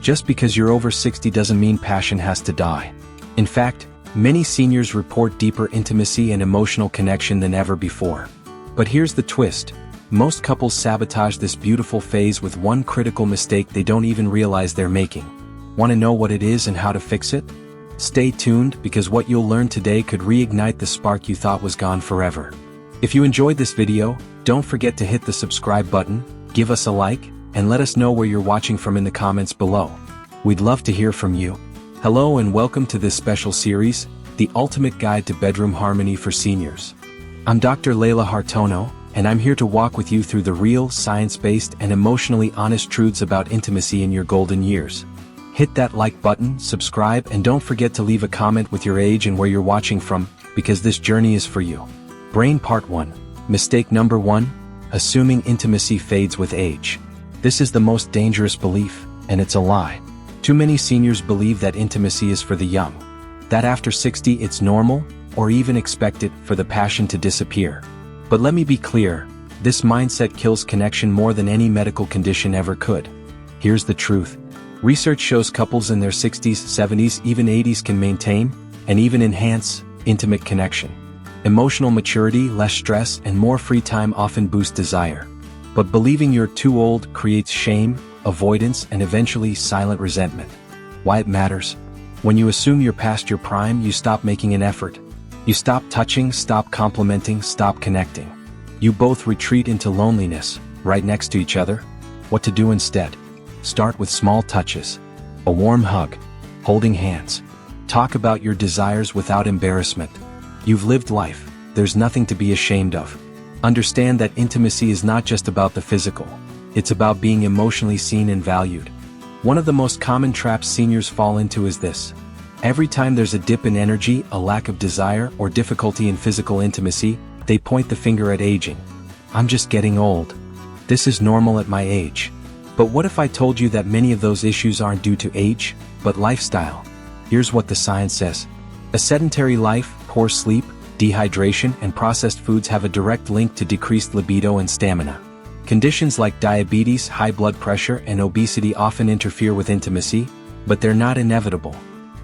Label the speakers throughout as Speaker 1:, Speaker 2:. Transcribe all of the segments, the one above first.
Speaker 1: Just because you're over 60 doesn't mean passion has to die. In fact, many seniors report deeper intimacy and emotional connection than ever before. But here's the twist. Most couples sabotage this beautiful phase with one critical mistake they don't even realize they're making. Want to know what it is and how to fix it? Stay tuned, because what you'll learn today could reignite the spark you thought was gone forever. If you enjoyed this video, don't forget to hit the subscribe button, give us a like, and let us know where you're watching from in the comments below. We'd love to hear from you. Hello and welcome to this special series, The Ultimate Guide to Bedroom Harmony for Seniors. I'm Dr. Leila Hartono, and I'm here to walk with you through the real, science-based, and emotionally honest truths about intimacy in your golden years. Hit that like button, subscribe, and don't forget to leave a comment with your age and where you're watching from, because this journey is for you. Brain Part 1. Mistake number 1. Assuming intimacy fades with age. This is the most dangerous belief, and it's a lie. Too many seniors believe that intimacy is for the young. That after 60 it's normal, or even expected, for the passion to disappear. But let me be clear, this mindset kills connection more than any medical condition ever could. Here's the truth. Research shows couples in their 60s, 70s, even 80s can maintain, and even enhance, intimate connection. Emotional maturity, less stress, and more free time often boost desire. But believing you're too old creates shame, avoidance, and eventually silent resentment. Why it matters? When you assume you're past your prime, you stop making an effort. You stop touching, stop complimenting, stop connecting. You both retreat into loneliness, right next to each other. What to do instead? Start with small touches. A warm hug. Holding hands. Talk about your desires without embarrassment. You've lived life. There's nothing to be ashamed of. Understand that intimacy is not just about the physical. It's about being emotionally seen and valued. One of the most common traps seniors fall into is this. Every time there's a dip in energy, a lack of desire, or difficulty in physical intimacy, they point the finger at aging. I'm just getting old. This is normal at my age. But what if I told you that many of those issues aren't due to age, but lifestyle? Here's what the science says. A sedentary life, poor sleep, dehydration, and processed foods have a direct link to decreased libido and stamina. Conditions like diabetes, high blood pressure, and obesity often interfere with intimacy, but they're not inevitable.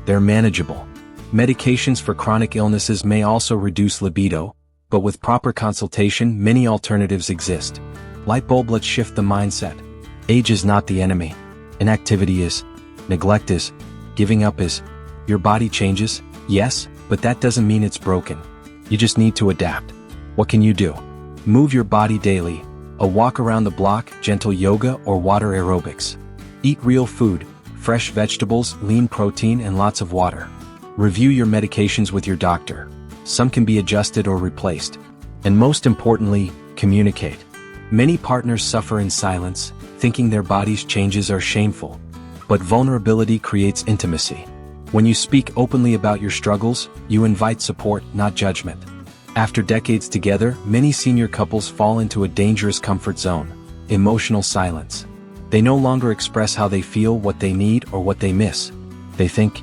Speaker 1: They're manageable. Medications for chronic illnesses may also reduce libido, but with proper consultation, many alternatives exist. Light bulb, let's shift the mindset. Age is not the enemy. Inactivity is. Neglect is. Giving up is. Your body changes, yes, but that doesn't mean it's broken. You just need to adapt. What can you do? Move your body daily. A walk around the block, gentle yoga, or water aerobics. Eat real food, fresh vegetables, lean protein, and lots of water. Review your medications with your doctor. Some can be adjusted or replaced. And most importantly, communicate. Many partners suffer in silence, thinking their bodies' changes are shameful. But vulnerability creates intimacy. When you speak openly about your struggles, you invite support, not judgment. After decades together, many senior couples fall into a dangerous comfort zone. Emotional silence. They no longer express how they feel, what they need, or what they miss. They think,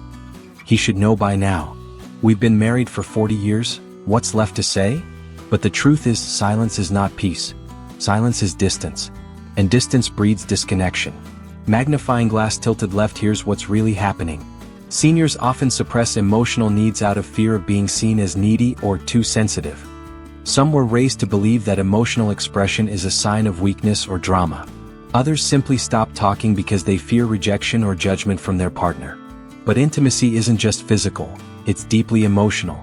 Speaker 1: he should know by now. We've been married for 40 years, what's left to say? But the truth is, silence is not peace. Silence is distance. And distance breeds disconnection. Magnifying glass tilted left, here's what's really happening. Seniors often suppress emotional needs out of fear of being seen as needy or too sensitive. Some were raised to believe that emotional expression is a sign of weakness or drama. Others simply stop talking because they fear rejection or judgment from their partner. But intimacy isn't just physical, it's deeply emotional.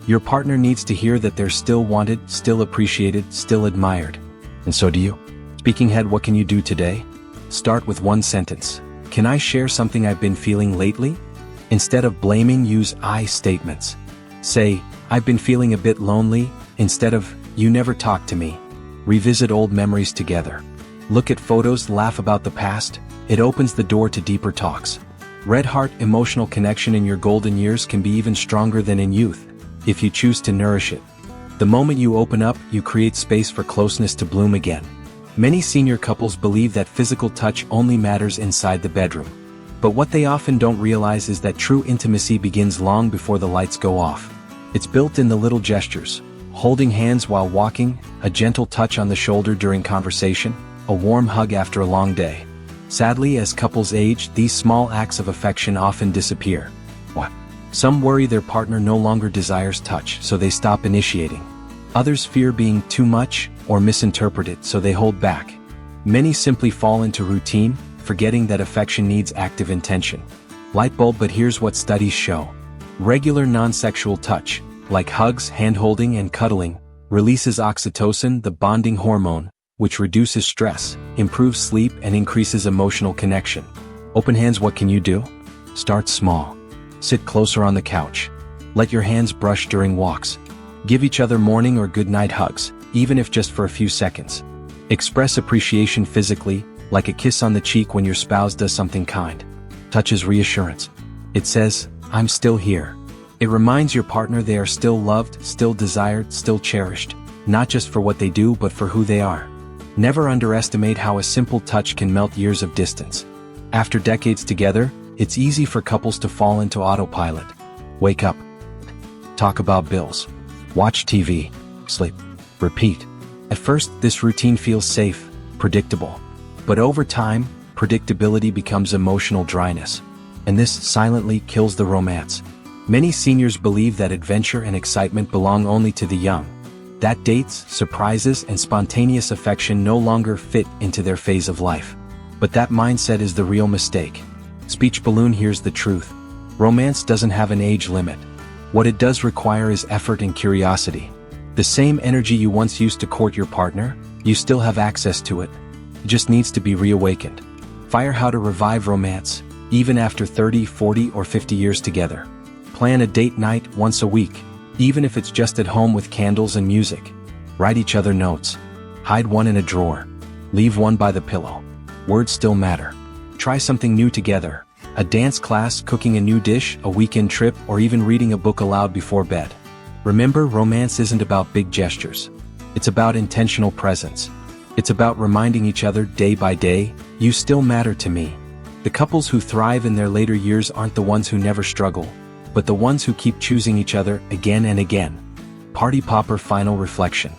Speaker 1: Your partner needs to hear that they're still wanted, still appreciated, still admired. And so do you. Speaking head, what can you do today? Start with one sentence. Can I share something I've been feeling lately? Instead of blaming, use I statements. Say, I've been feeling a bit lonely, instead of, you never talk to me. Revisit old memories together. Look at photos, laugh about the past. It opens the door to deeper talks. Red heart, emotional connection in your golden years can be even stronger than in youth, if you choose to nourish it. The moment you open up, you create space for closeness to bloom again. Many senior couples believe that physical touch only matters inside the bedroom. But what they often don't realize is that true intimacy begins long before the lights go off. It's built in the little gestures. Holding hands while walking, a gentle touch on the shoulder during conversation, a warm hug after a long day. Sadly, as couples age, these small acts of affection often disappear. What? Some worry their partner no longer desires touch, so they stop initiating. Others fear being too much or misinterpret it, so they hold back. Many simply fall into routine, forgetting that affection needs active intention. Light bulb, but here's what studies show. Regular non-sexual touch, like hugs, hand-holding, and cuddling, releases oxytocin, the bonding hormone, which reduces stress, improves sleep, and increases emotional connection. Open hands, what can you do? Start small. Sit closer on the couch. Let your hands brush during walks. Give each other morning or good night hugs, even if just for a few seconds. Express appreciation physically, like a kiss on the cheek when your spouse does something kind. Touch is reassurance. It says, "I'm still here." It reminds your partner they are still loved, still desired, still cherished, not just for what they do but for who they are. Never underestimate how a simple touch can melt years of distance. After decades together, it's easy for couples to fall into autopilot. Wake up. Talk about bills. Watch TV. Sleep. Repeat. At first, this routine feels safe, predictable. But over time, predictability becomes emotional dryness. And this silently kills the romance. Many seniors believe that adventure and excitement belong only to the young. That dates, surprises, and spontaneous affection no longer fit into their phase of life. But that mindset is the real mistake. Speech balloon, here's the truth. Romance doesn't have an age limit. What it does require is effort and curiosity. The same energy you once used to court your partner, you still have access to it. It just needs to be reawakened. Fire how to revive romance, even after 30, 40, or 50 years together. Plan a date night once a week, even if it's just at home with candles and music. Write each other notes. Hide one in a drawer. Leave one by the pillow. Words still matter. Try something new together. A dance class, cooking a new dish, a weekend trip, or even reading a book aloud before bed. Remember, romance isn't about big gestures. It's about intentional presence. It's about reminding each other day by day, you still matter to me. The couples who thrive in their later years aren't the ones who never struggle, but the ones who keep choosing each other again and again. Party popper final reflection.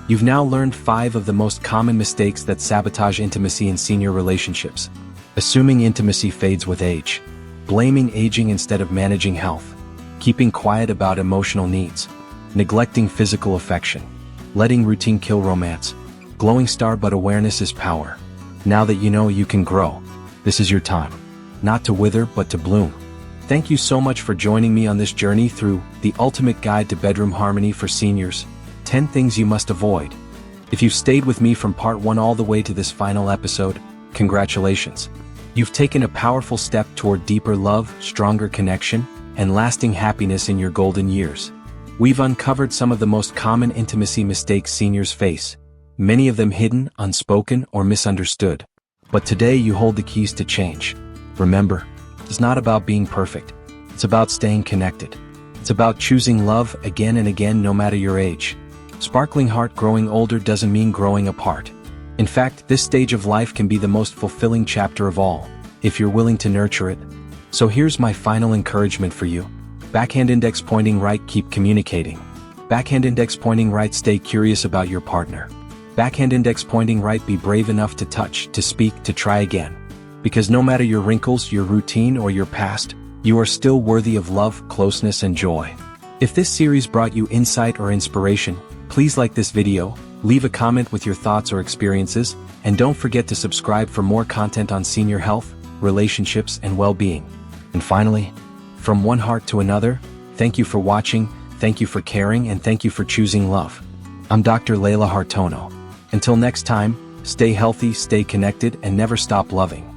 Speaker 1: You've now learned 5 of the most common mistakes that sabotage intimacy in senior relationships. Assuming intimacy fades with age. Blaming aging instead of managing health. Keeping quiet about emotional needs. Neglecting physical affection. Letting routine kill romance. Glowing star, but awareness is power. Now that you know you can grow, this is your time. Not to wither, but to bloom. Thank you so much for joining me on this journey through the ultimate guide to bedroom harmony for seniors. 10 things you must avoid. If you've stayed with me from part 1 all the way to this final episode, congratulations. You've taken a powerful step toward deeper love, stronger connection, and lasting happiness in your golden years. We've uncovered some of the most common intimacy mistakes seniors face, many of them hidden, unspoken, or misunderstood. But today you hold the keys to change. Remember, it's not about being perfect. It's about staying connected. It's about choosing love again and again no matter your age. Sparkling heart, growing older doesn't mean growing apart. In fact, this stage of life can be the most fulfilling chapter of all, if you're willing to nurture it. So here's my final encouragement for you. Backhand index pointing right, keep communicating. Backhand index pointing right, stay curious about your partner. Backhand index pointing right, be brave enough to touch, to speak, to try again. Because no matter your wrinkles, your routine, or your past, you are still worthy of love, closeness, and joy. If this series brought you insight or inspiration, please like this video, leave a comment with your thoughts or experiences, and don't forget to subscribe for more content on senior health, relationships, and well-being. And finally, from one heart to another, thank you for watching, thank you for caring, and thank you for choosing love. I'm Dr. Layla Hartono. Until next time, stay healthy, stay connected, and never stop loving.